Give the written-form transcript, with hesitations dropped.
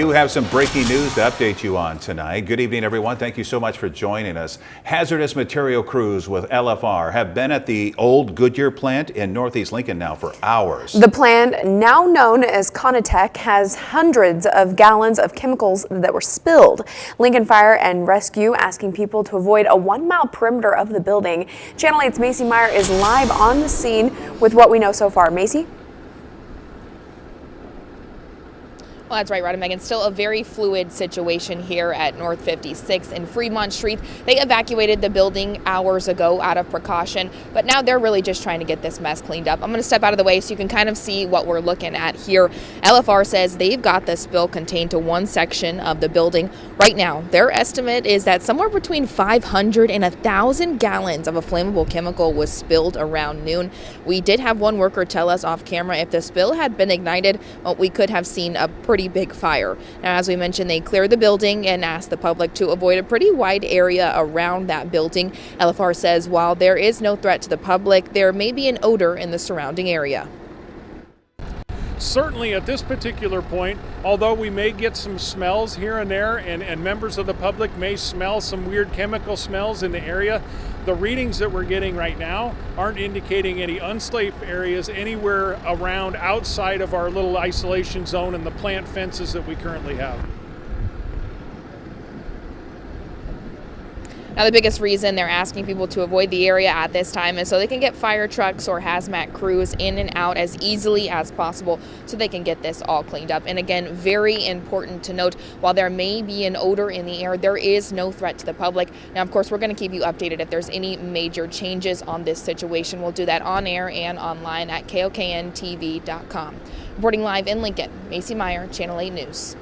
We do have some breaking news to update you on tonight. Good evening, everyone. Thank you so much for joining us. Hazardous material crews with LFR have been at the old Goodyear plant in Northeast Lincoln now for hours. The plant, now known as Conitech, has hundreds of gallons of chemicals that were spilled. Lincoln Fire and Rescue asking people to avoid a 1-mile perimeter of the building. Channel 8's Macy Meyer is live on the scene with what we know so far. Macy? Well, that's right, Rod and Megan. Still a very fluid situation here at North 56 and Fremont Street. They evacuated the building hours ago out of precaution, but now they're really just trying to get this mess cleaned up. I'm going to step out of the way so you can kind of see what we're looking at here. LFR says they've got the spill contained to one section of the building. Right now, their estimate is that somewhere between 500 and 1,000 gallons of a flammable chemical was spilled around noon. We did have one worker tell us off camera if the spill had been ignited, well, we could have seen a pretty big fire. Now, as we mentioned, they cleared the building and asked the public to avoid a pretty wide area around that building. LFR says while there is no threat to the public, there may be an odor in the surrounding area. Certainly at this particular point, although we may get some smells here and there, and members of the public may smell some weird chemical smells in the area, the readings that we're getting right now aren't indicating any unsafe areas anywhere around outside of our little isolation zone and the plant fences that we currently have. Now, the biggest reason they're asking people to avoid the area at this time is so they can get fire trucks or hazmat crews in and out as easily as possible so they can get this all cleaned up. And again, very important to note, while there may be an odor in the air, there is no threat to the public. Now, of course, we're going to keep you updated if there's any major changes on this situation. We'll do that on air and online at KOKNTV.com. Reporting live in Lincoln, Macy Meyer, Channel 8 News.